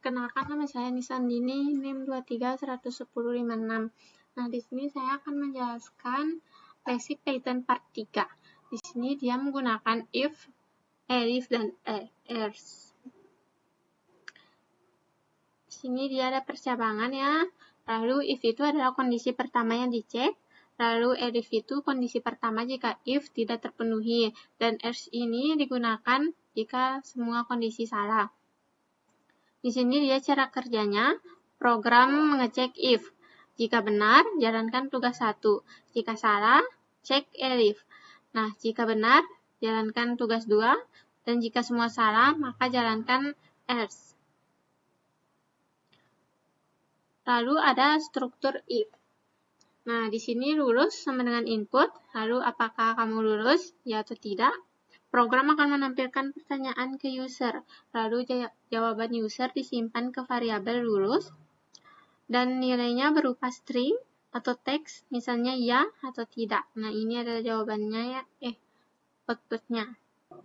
Perkenalkan, nama saya Nisandini, NIM 23-11056. Nah, di sini saya akan menjelaskan basic Python part 3. Di sini dia menggunakan if, elif, dan else. Di sini dia ada percabangan ya. Lalu if itu adalah kondisi pertama yang dicek. Lalu elif itu kondisi pertama jika if tidak terpenuhi. Dan else ini digunakan jika semua kondisi salah. Di sini dia cara kerjanya, program mengecek if. Jika benar, jalankan tugas 1. Jika salah, cek elif. Nah, jika benar, jalankan tugas 2. Dan jika semua salah, maka jalankan else. Lalu ada struktur if. Nah, di sini lulus sama dengan input. Lalu apakah kamu lulus, ya atau tidak? Program akan menampilkan pertanyaan ke user, lalu jawaban user disimpan ke variabel lulus, dan nilainya berupa string atau teks, misalnya ya atau tidak. Nah, ini adalah jawabannya ya, outputnya.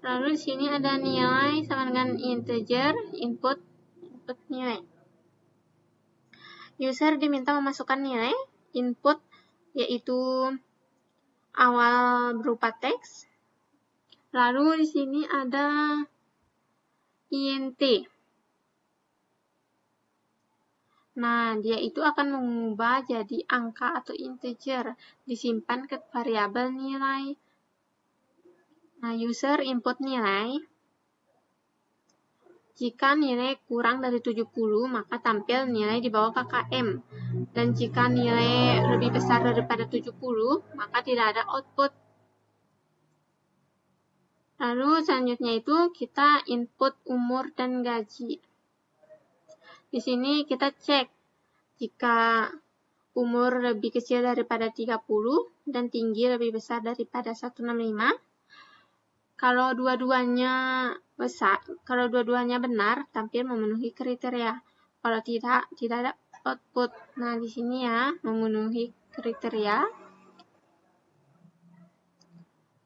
Lalu di sini ada nilai sama dengan integer, input nilai. User diminta memasukkan nilai, input yaitu awal berupa teks. Lalu di sini ada int. Nah, dia itu akan mengubah jadi angka atau integer, disimpan ke variabel nilai. Nah, user input nilai. Jika nilai kurang dari 70, maka tampil nilai di bawah KKM. Dan jika nilai lebih besar daripada 70, maka tidak ada output. Lalu selanjutnya itu kita input umur dan gaji. Di sini kita cek jika umur lebih kecil daripada 30 dan tinggi lebih besar daripada 165. Kalau dua-duanya benar, tampil memenuhi kriteria. Kalau tidak ada output. Nah, di sini ya, memenuhi kriteria.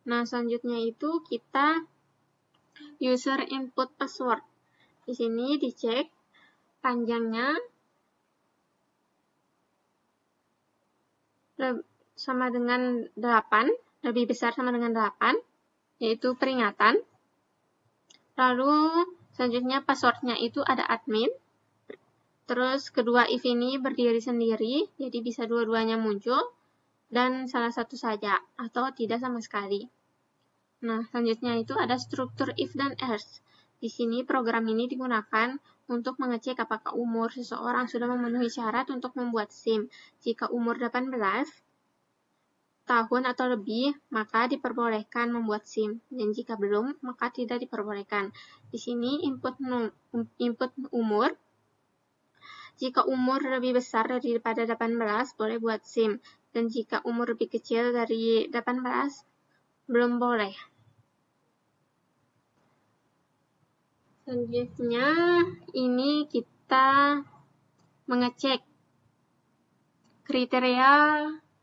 Nah, selanjutnya itu kita user input password. Di sini dicek panjangnya sama dengan 8, lebih besar sama dengan 8, yaitu peringatan. Lalu selanjutnya passwordnya itu ada admin. Terus kedua if ini berdiri sendiri, jadi bisa dua-duanya muncul. Dan salah satu saja, atau tidak sama sekali. Nah, selanjutnya itu ada struktur if dan else. Di sini program ini digunakan untuk mengecek apakah umur seseorang sudah memenuhi syarat untuk membuat SIM. Jika umur 18 tahun atau lebih, maka diperbolehkan membuat SIM. Dan jika belum, maka tidak diperbolehkan. Di sini input umur. Jika umur lebih besar daripada 18, boleh buat SIM. Dan jika umur lebih kecil dari 18, belum boleh. Selanjutnya, ini kita mengecek kriteria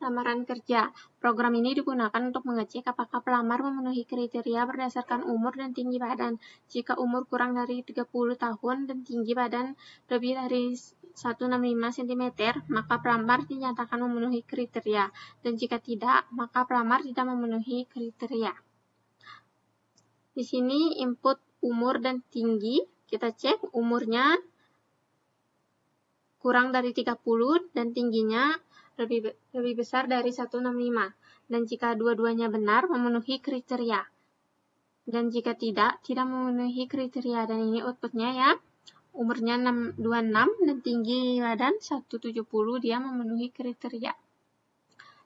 lamaran kerja. Program ini digunakan untuk mengecek apakah pelamar memenuhi kriteria berdasarkan umur dan tinggi badan. Jika umur kurang dari 30 tahun dan tinggi badan lebih dari 165 cm, maka pelamar dinyatakan memenuhi kriteria. Dan jika tidak, maka pelamar tidak memenuhi kriteria. Di sini input umur dan tinggi, kita cek umurnya kurang dari 30 dan tingginya lebih besar dari 165. Dan jika dua-duanya benar, memenuhi kriteria. Dan jika tidak memenuhi kriteria. Dan ini outputnya ya. Umurnya 26 dan tinggi badan 170, dia memenuhi kriteria.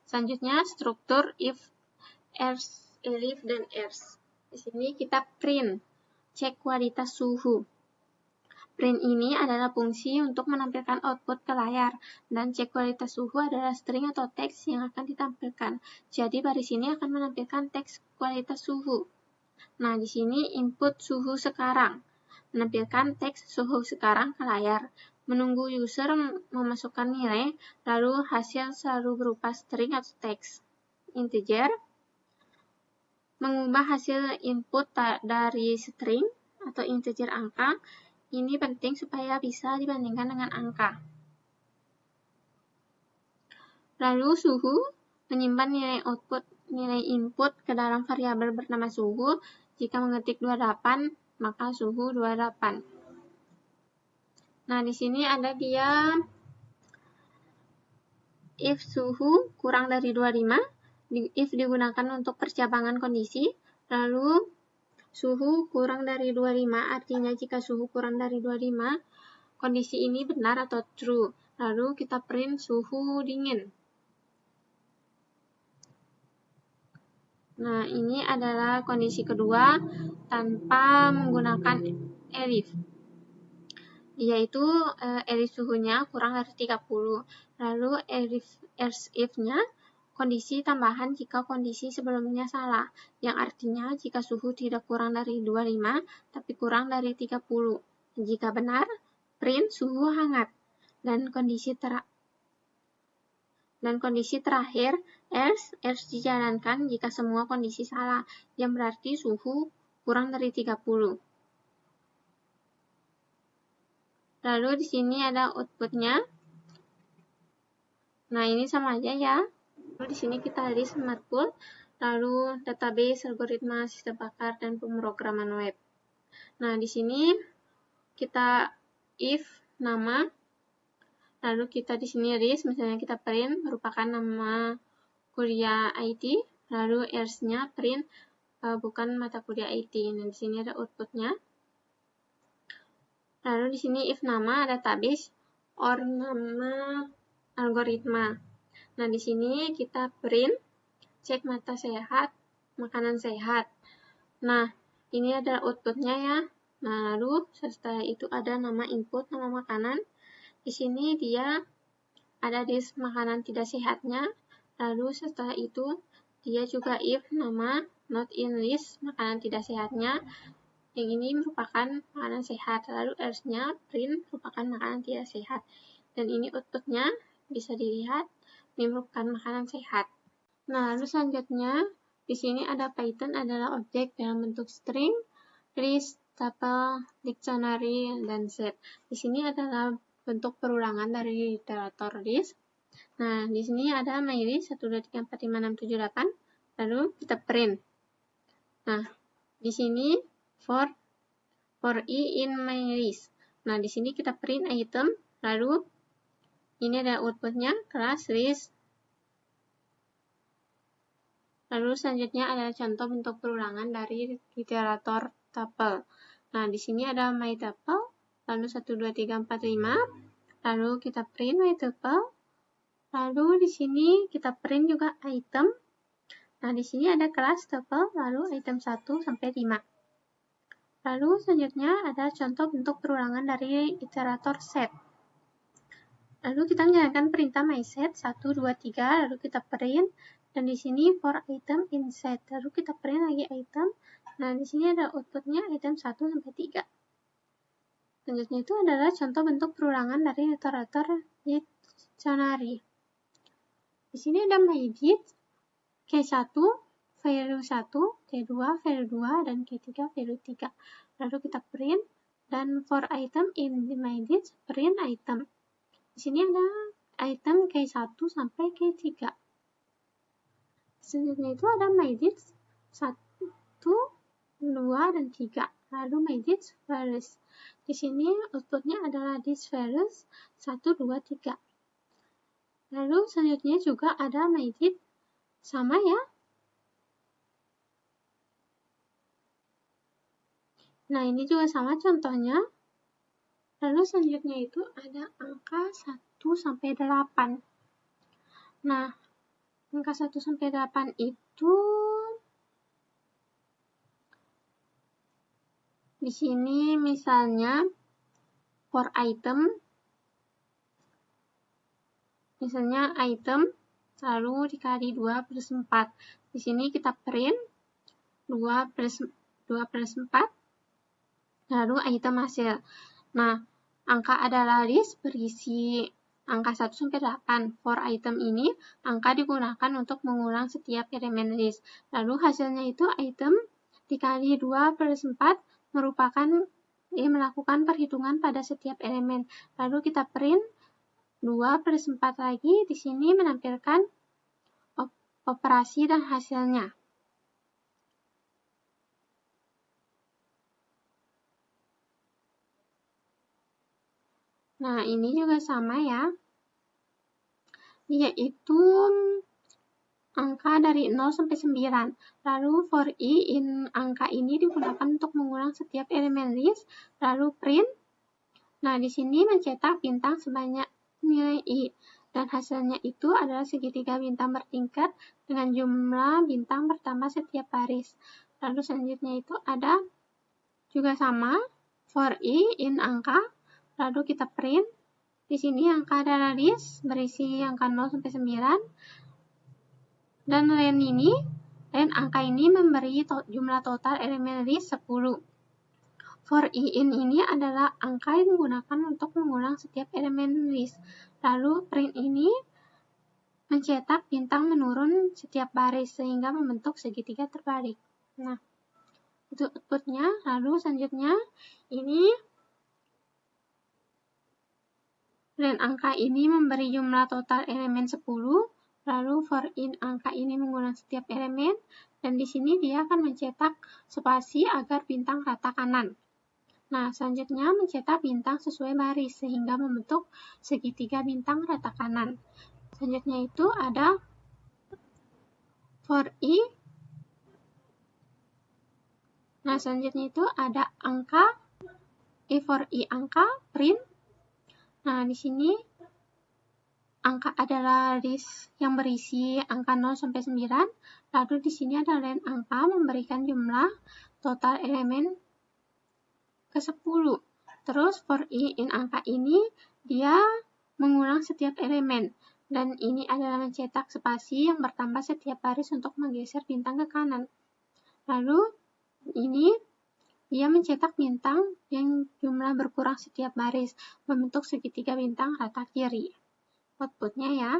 Selanjutnya struktur if, else, elif, dan else. Di sini kita print, cek kualitas suhu. Print ini adalah fungsi untuk menampilkan output ke layar, dan cek kualitas suhu adalah string atau teks yang akan ditampilkan. Jadi baris ini akan menampilkan teks kualitas suhu. Nah, di sini input suhu sekarang. Menampilkan teks suhu sekarang ke layar. Menunggu user memasukkan nilai, lalu hasil selalu berupa string atau teks integer. Mengubah hasil input dari string atau integer angka. Ini penting supaya bisa dibandingkan dengan angka. Lalu suhu, menyimpan nilai input ke dalam variabel bernama suhu. Jika mengetik 28, maka suhu 28. Nah, di sini ada dia if suhu kurang dari 25, if digunakan untuk percabangan kondisi, lalu suhu kurang dari 25, artinya jika suhu kurang dari 25, kondisi ini benar atau true. Lalu kita print suhu dingin. Nah, ini adalah kondisi kedua tanpa menggunakan elif. Yaitu elif suhunya kurang dari 30. Lalu else if-nya kondisi tambahan jika kondisi sebelumnya salah, yang artinya jika suhu tidak kurang dari 25 tapi kurang dari 30. Jika benar, print suhu hangat. Dan kondisi terakhir, else dijalankan jika semua kondisi salah, yang berarti suhu kurang dari 30. Lalu di sini ada outputnya. Nah, ini sama aja ya. Lalu di sini kita list matplotlib, lalu database, algoritma, sistem bakar, dan pemrograman web. Nah, di sini kita if nama, lalu kita di sini list, misalnya kita print merupakan nama kuliah IT, lalu else-nya print bukan mata kuliah IT. Nah, di sini ada outputnya. Lalu di sini if nama database or nama algoritma. Nah, di sini kita print cek mata sehat, makanan sehat. Nah, ini ada outputnya ya. Nah, lalu setelah itu ada nama input, nama makanan. Di sini dia ada list makanan tidak sehatnya. Lalu setelah itu dia juga if nama not in list makanan tidak sehatnya. Yang ini merupakan makanan sehat. Lalu else-nya print merupakan makanan tidak sehat. Dan ini outputnya bisa dilihat ini merupakan makanan sehat. Nah, lalu selanjutnya di sini ada Python adalah objek dalam bentuk string, list, tuple, dictionary, dan set. Di sini adalah bentuk perulangan dari literatur list. Nah, di sini ada mylist 1, 2, 3, 4, 5, 6, 7, 8. Lalu kita print. Nah, di sini for i in mylist. Nah, di sini kita print item, lalu ini ada outputnya, kelas list. Lalu selanjutnya ada contoh bentuk perulangan dari literatur tuple. Nah, di sini ada my tuple, lalu 1, 2, 3, 4, 5. Lalu kita print my tuple. Lalu di sini kita print juga item. Nah, di sini ada kelas tuple, lalu item 1 sampai 5. Lalu selanjutnya ada contoh bentuk perulangan dari literatur set. Lalu kita menjalankan perintah mySet 1, 2, 3, lalu kita print. Dan di sini for item in set, lalu kita print lagi item. Nah, di sini ada outputnya item 1 sampai 3. Selanjutnya itu adalah contoh bentuk perulangan dari literatur dictionary. Di sini ada mydit, K1, value 1, K2, value 2, dan K3, value 3. Lalu kita print, dan for item in mydit, print item. Di sini ada item K1 sampai K3. Selanjutnya itu ada mydit 1, 2, dan 3. Lalu mydit values. Di sini outputnya adalah this values 1, 2, 3. Lalu selanjutnya juga ada mydit sama ya. Nah, ini juga sama contohnya. Lalu selanjutnya itu ada angka 1 sampai 8. Nah, angka 1 sampai 8 itu di sini misalnya for item, misalnya item lalu dikali 2 plus 4. Di sini kita print 2 plus 4 lalu item hasil. Nah, angka adalah list berisi angka 1 sampai 8. For item ini, angka digunakan untuk mengulang setiap elemen list. Lalu hasilnya itu item dikali 2 plus 4 merupakan melakukan perhitungan pada setiap elemen. Lalu kita print 2/4 lagi. Di sini menampilkan operasi dan hasilnya. Nah, ini juga sama ya, yaitu angka dari 0 sampai 9. Lalu for i in angka ini digunakan untuk mengulang setiap elemen list, lalu print. Nah, di sini mencetak bintang sebanyak nilai i, dan hasilnya itu adalah segitiga bintang bertingkat dengan jumlah bintang bertambah setiap baris. Lalu selanjutnya itu ada juga sama, for i in angka, lalu kita print. Di sini angka adalah list berisi angka 0 sampai 9. Dan len angka ini memberi jumlah total elemen list 10. For i in ini adalah angka yang digunakan untuk mengulang setiap elemen list. Lalu print ini mencetak bintang menurun setiap baris sehingga membentuk segitiga terbalik. Nah, itu outputnya. Lalu selanjutnya ini len angka ini memberi jumlah total elemen 10. Lalu for in angka ini mengulang setiap elemen, dan di sini dia akan mencetak spasi agar bintang rata kanan. Nah, selanjutnya mencetak bintang sesuai baris sehingga membentuk segitiga bintang rata kanan. Selanjutnya itu ada for i. Nah, selanjutnya itu ada angka for i angka print. Nah, di sini angka adalah list yang berisi angka 0 sampai 9. Lalu di sini ada len angka memberikan jumlah total elemen ke 10. Terus for i in angka ini dia mengulang setiap elemen, dan ini adalah mencetak spasi yang bertambah setiap baris untuk menggeser bintang ke kanan. Lalu ini dia mencetak bintang yang jumlah berkurang setiap baris, membentuk segitiga bintang rata kiri. Outputnya ya.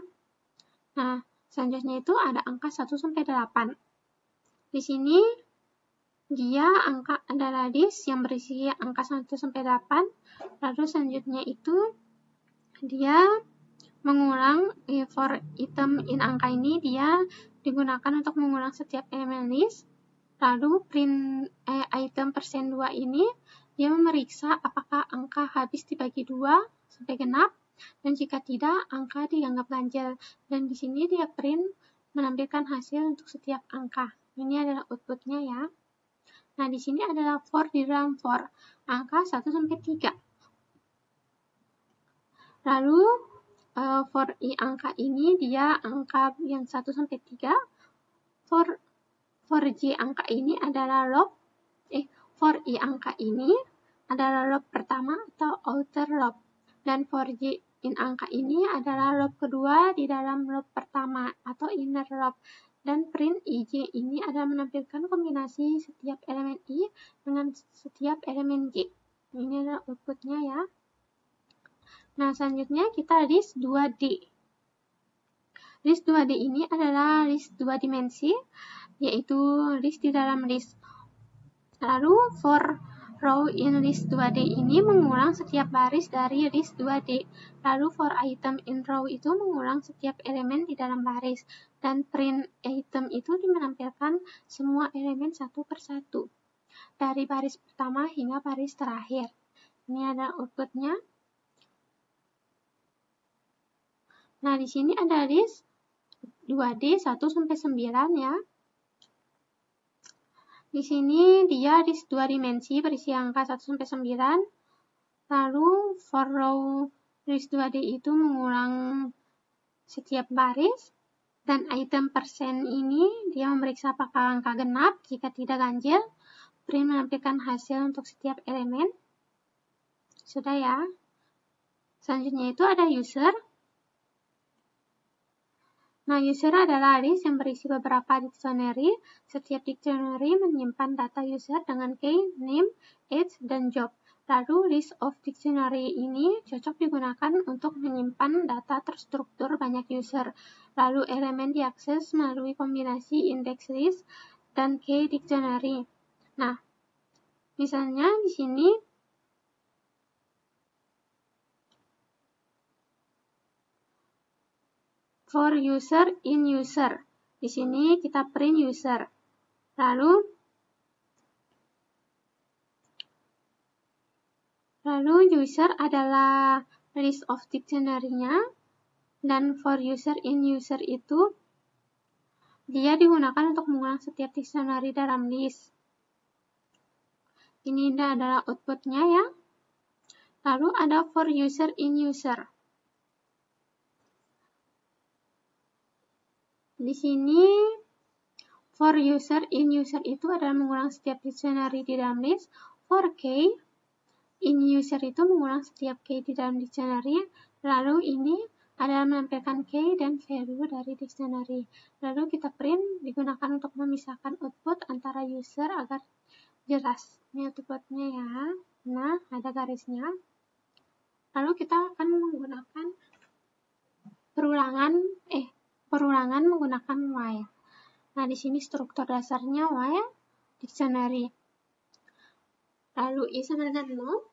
Nah, selanjutnya itu ada angka 1 sampai 8. Di sini dia angka adalah list yang berisi angka 1 sampai 8. Lalu selanjutnya itu dia mengulang for item in angka ini dia digunakan untuk mengulang setiap elemen list. Lalu print item persen 2 ini dia memeriksa apakah angka habis dibagi 2 sampai genap, dan jika tidak angka dianggap ganjil. Dan di sini dia print menampilkan hasil untuk setiap angka. Ini adalah outputnya ya. Nah, di sini adalah for di dalam for angka 1 sampai 3. Lalu for i angka ini dia angka yang 1 sampai 3. For j angka ini adalah log for i angka ini adalah log pertama atau outer log, dan for j in angka ini adalah log kedua di dalam log pertama atau inner log. Dan print ij ini adalah menampilkan kombinasi setiap elemen i dengan setiap elemen j. Ini adalah outputnya ya. Nah, selanjutnya kita list 2D. List 2D ini adalah list 2 dimensi, yaitu list di dalam list. Lalu for row in list 2D ini mengulang setiap baris dari list 2D. Lalu for item in row itu mengulang setiap elemen di dalam baris. Dan print item itu menampilkan semua elemen satu persatu, dari baris pertama hingga baris terakhir. Ini ada outputnya. Nah, di sini ada list 2D 1 sampai 9 ya. Di sini dia list 2 dimensi berisi angka 1 sampai 9. Lalu for row list 2D itu mengulang setiap baris, dan item persen ini dia memeriksa apakah angka genap, jika tidak ganjil. Print menampilkan hasil untuk setiap elemen. Sudah ya. Selanjutnya itu ada user. Nah, user adalah list yang berisi beberapa dictionary. Setiap dictionary menyimpan data user dengan key, name, age, dan job. Lalu list of dictionary ini cocok digunakan untuk menyimpan data terstruktur banyak user. Lalu elemen diakses melalui kombinasi index list dan key dictionary. Nah, misalnya di sini for user in user. Di sini kita print user. Lalu user adalah list of dictionary-nya, dan for user in user itu dia digunakan untuk mengulang setiap dictionary dalam list. Ini adalah output-nya ya. Lalu ada for user in user. Di sini for user in user itu adalah mengulang setiap dictionary di dalam list. For k in user itu mengulang setiap key di dalam dictionary. Lalu ini adalah menampilkan key dan value dari dictionary. Lalu kita print digunakan untuk memisahkan output antara user agar jelas. Ini outputnya ya. Nah, ada garisnya. Lalu kita akan menggunakan perulangan menggunakan while. Nah, di sini struktur dasarnya while dictionary. Lalu i sama dengan 0.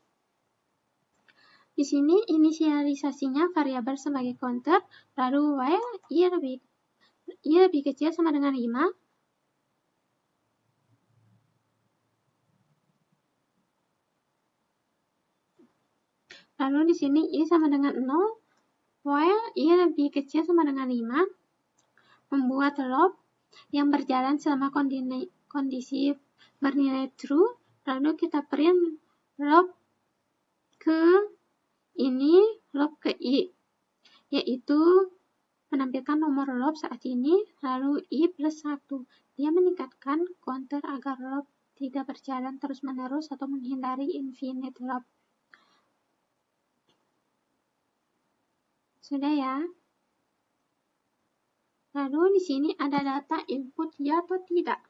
Di sini inisialisasinya variabel sebagai counter, lalu while i lebih kecil sama dengan 5. Lalu di sini i sama dengan 0, while i lebih kecil sama dengan 5, membuat loop yang berjalan selama kondisi bernilai true, lalu kita print loop ke ini, loop ke i, yaitu menampilkan nomor loop saat ini, lalu i plus 1. Dia meningkatkan counter agar loop tidak berjalan terus-menerus atau menghindari infinite loop. Sudah ya? Lalu di sini ada data input ya atau tidak.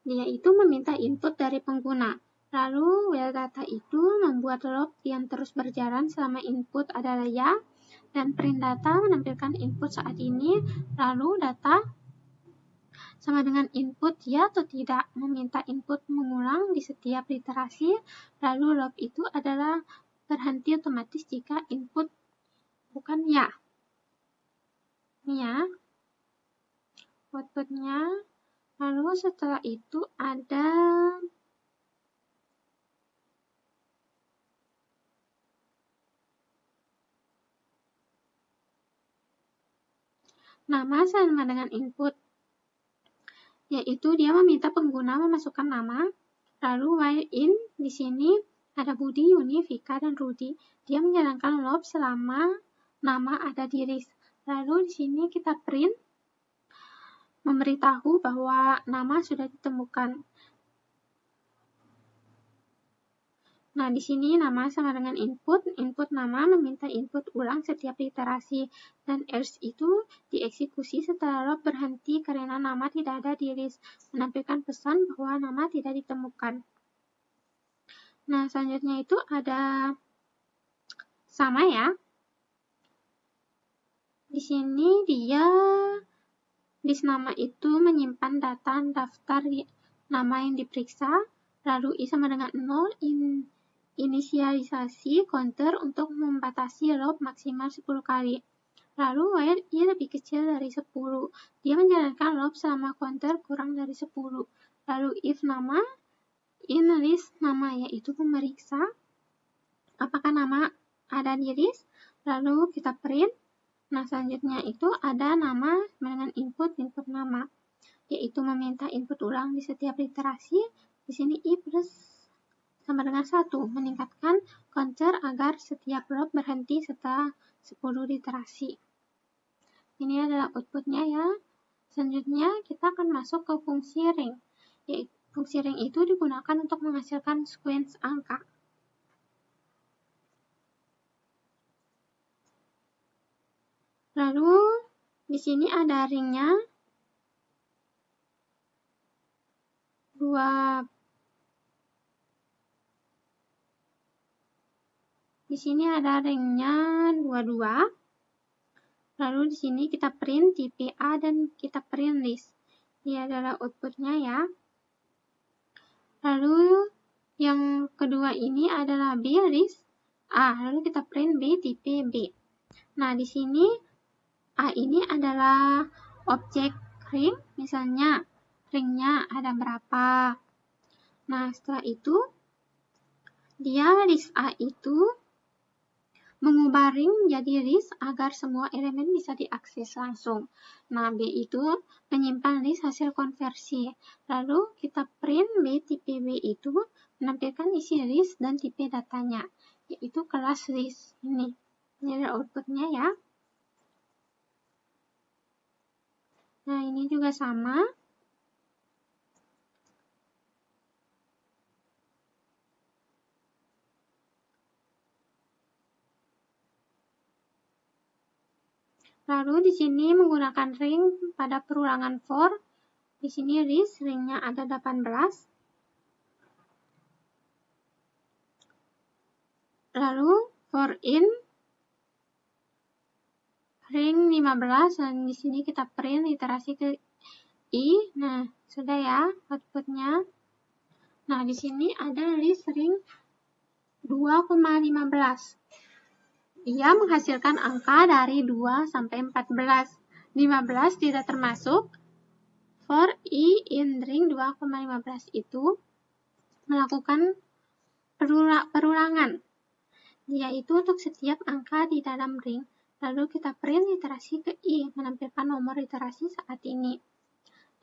Dia itu meminta input dari pengguna. Lalu while data itu membuat loop yang terus berjalan selama input adalah ya, dan print data menampilkan input saat ini, lalu data sama dengan input ya atau tidak, meminta input mengulang di setiap literasi, lalu loop itu adalah berhenti otomatis jika input bukan ya. Ini ya, outputnya. Lalu setelah itu ada nama sama dengan input, yaitu dia meminta pengguna memasukkan nama. Lalu while in, di sini ada Budi, Yuni, Vika, dan Rudi. Dia menjalankan loop selama nama ada di list. Lalu di sini kita print memberitahu bahwa nama sudah ditemukan. Nah, di sini nama sama dengan input nama meminta input ulang setiap literasi, dan else itu dieksekusi setelah loop berhenti karena nama tidak ada di list, menampilkan pesan bahwa nama tidak ditemukan. Nah, selanjutnya itu ada sama ya. Di sini dia list nama itu menyimpan data daftar nama yang diperiksa, lalu i sama dengan 0, inisialisasi counter untuk membatasi loop maksimal 10 kali. Lalu while i lebih kecil dari 10, dia menjalankan loop selama counter kurang dari 10. Lalu if nama in list nama, yaitu memeriksa apakah nama ada di list, lalu kita print. Nah, selanjutnya itu ada nama dengan input nama, yaitu meminta input ulang di setiap literasi. Di sini i plus sama dengan 1, meningkatkan counter agar setiap loop berhenti setelah 10 literasi. Ini adalah outputnya ya. Selanjutnya kita akan masuk ke fungsi ring. Fungsi ring itu digunakan untuk menghasilkan sequence angka. Lalu di sini ada ringnya 2. Di sini ada ringnya 22. Lalu di sini kita print tipe A dan kita print list. Ini adalah outputnya ya. Lalu yang kedua ini adalah B list A. Lalu kita print B tipe B. Nah, di sini A ini adalah objek ring, misalnya ringnya ada berapa. Nah, setelah itu, dia list A itu mengubah ring menjadi list agar semua elemen bisa diakses langsung. Nah, B itu menyimpan list hasil konversi. Lalu kita print B tipe B itu menampilkan isi list dan tipe datanya, yaitu kelas list. Ini adalah outputnya ya. Nah, ini juga sama. Lalu di sini menggunakan ring pada perulangan for. Di sini list ringnya ada 18. Lalu for in ring 15, dan di sini kita print iterasi ke I. Nah, sudah ya outputnya. Nah, di sini ada list ring 2,15. Ia menghasilkan angka dari 2 sampai 14. 15 tidak termasuk. For I in ring 2,15 itu melakukan perulangan, yaitu untuk setiap angka di dalam ring. Lalu kita print iterasi ke I, menampilkan nomor iterasi saat ini.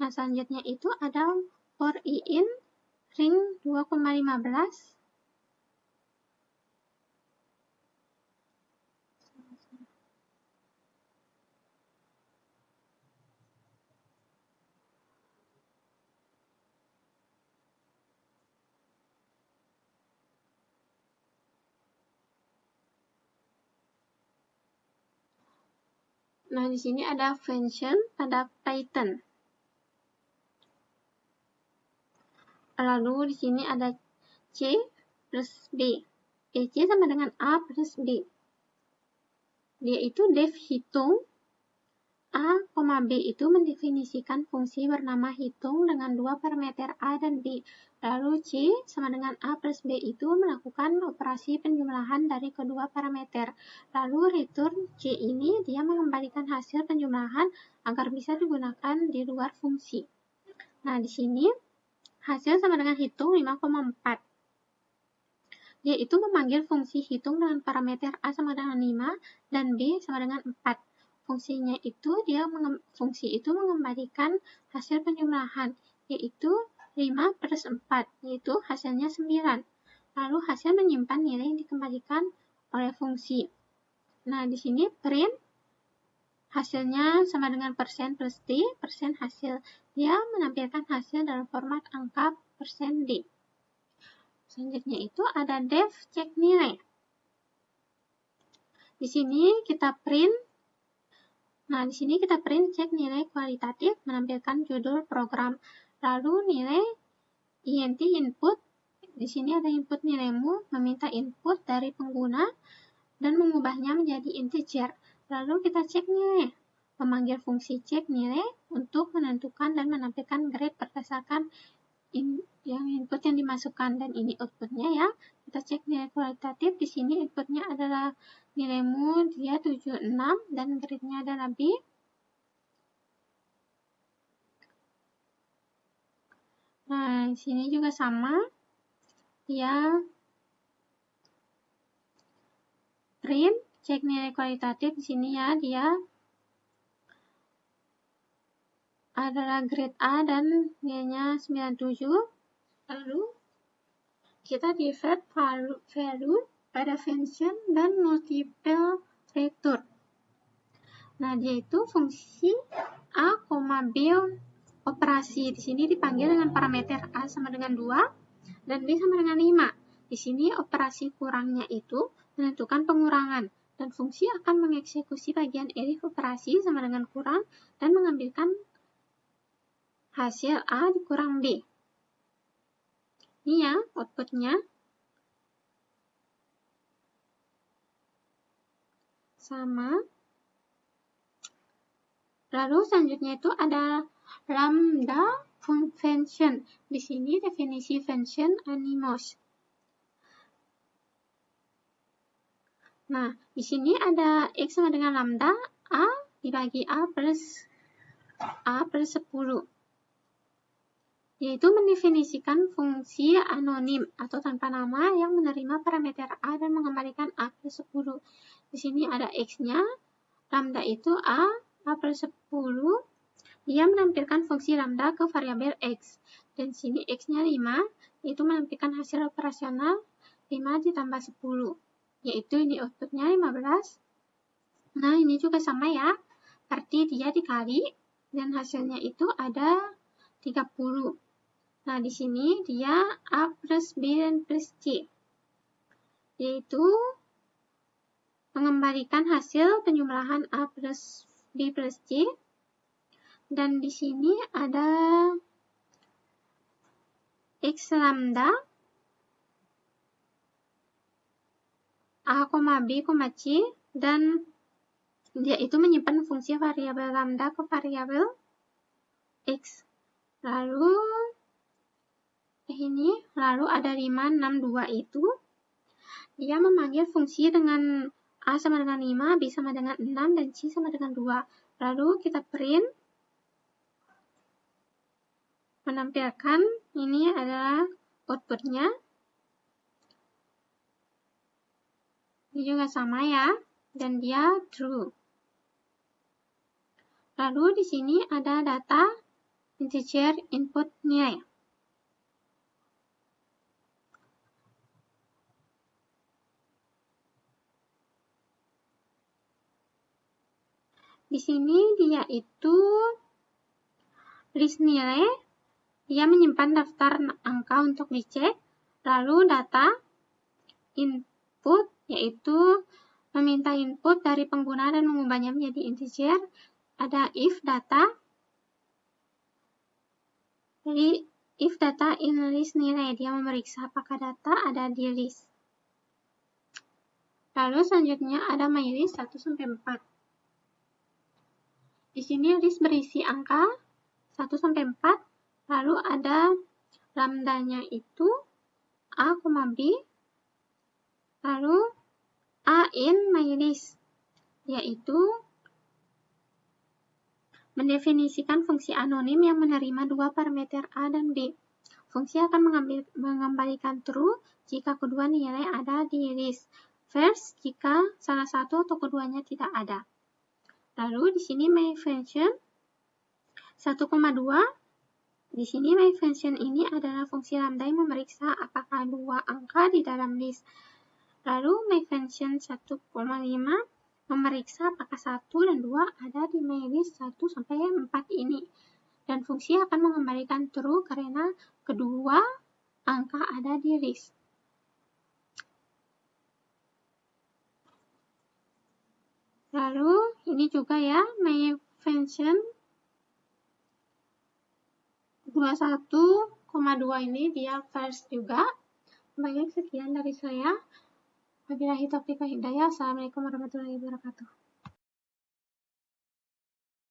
Nah, selanjutnya itu ada for I in ring 2,15. Nah, di sini ada function pada Python. Lalu di sini ada C plus B. C sama dengan A plus B. Dia itu def hitung. A, B itu mendefinisikan fungsi bernama hitung dengan dua parameter A dan B. Lalu C sama dengan A plus B itu melakukan operasi penjumlahan dari kedua parameter. Lalu return C ini dia mengembalikan hasil penjumlahan agar bisa digunakan di luar fungsi. Nah, di sini hasil sama dengan hitung 5,4. Dia itu memanggil fungsi hitung dengan parameter A sama dengan 5 dan B sama dengan 4. Fungsi itu mengembalikan hasil penjumlahan, yaitu 5 plus 4, yaitu hasilnya 9. Lalu hasil menyimpan nilai yang dikembalikan oleh fungsi. Nah, di sini print hasilnya sama dengan persen plus D, persen hasil. Dia menampilkan hasil dalam format angka persen D. Selanjutnya itu ada def cek nilai. Di sini kita print. Nah, di sini kita print cek nilai kualitatif, menampilkan judul program. Lalu nilai int input. Di sini ada input nilaimu, meminta input dari pengguna dan mengubahnya menjadi integer. Lalu kita cek nilai, memanggil fungsi cek nilai untuk menentukan dan menampilkan grade berdasarkan input yang dimasukkan, dan ini outputnya ya. Kita cek nilai kualitatif. Di sini inputnya adalah nilaimu dia 76 dan grade-nya adalah B. Nah, di sini juga sama. Dia print cek nilai kualitatif di sini ya, dia adalah grade A dan nilainya 97. Lalu kita divert value pada function dan multiple return. Nah, dia itu fungsi A, B operasi. Di sini dipanggil dengan parameter A sama dengan 2 dan B sama dengan 5. Di sini operasi kurangnya itu menentukan pengurangan, dan fungsi akan mengeksekusi bagian elif operasi sama dengan kurang dan mengambilkan hasil A dikurang B. Ini ya outputnya. Sama. Lalu selanjutnya itu ada lambda function. Di sini definisi function animos. Nah, di sini ada X sama dengan lambda A dibagi A plus 10. Yaitu mendefinisikan fungsi anonim atau tanpa nama yang menerima parameter A dan mengembalikan A plus 10. Di sini ada X-nya, lambda itu A plus 10. Dia menampilkan fungsi lambda ke variabel X. Dan sini X-nya 5, yaitu menampilkan hasil operasional 5 ditambah 10. Yaitu ini outputnya 15. Nah, ini juga sama ya. Berarti dia dikali dan hasilnya itu ada 30. Nah, di sini dia A plus B dan plus C. Yaitu mengembalikan hasil penjumlahan A plus B plus C. Dan di sini ada X lambda A, B, C, dan dia itu menyimpan fungsi variabel lambda ke variabel X. Lalu ada 5, 6, 2 itu dia memanggil fungsi dengan A sama dengan 5, B sama dengan 6, dan C sama dengan 2. Lalu kita print, menampilkan ini adalah outputnya. Ini juga sama ya, dan dia true. Lalu di sini ada data integer input nilai. Di sini dia itu list nilai, dia menyimpan daftar angka untuk dicek, lalu data input, yaitu meminta input dari pengguna dan mengubahnya menjadi integer. Ada if data, jadi if data in list nilai, dia memeriksa apakah data ada di list. Lalu selanjutnya ada mylist 1-4. Di sini list berisi angka 1-4, lalu ada lambdanya itu A, B, lalu A in mylist, yaitu mendefinisikan fungsi anonim yang menerima dua parameter A dan B. Fungsi akan mengembalikan true jika kedua nilai ada di list, false jika salah satu atau keduanya tidak ada. Lalu di sini my function 1,2. Di sini my function ini adalah fungsi lambda yang memeriksa apakah dua angka di dalam list. Lalu my function 1,5 memeriksa apakah 1 dan 2 ada di mylist 1-4 ini. Dan fungsi akan mengembalikan true karena kedua angka ada di list. Lalu ini juga ya, my function 21,2 ini dia false juga. Baik, sekian dari saya. Wabillahi taufiq wal hidayah. Assalamualaikum warahmatullahi wabarakatuh.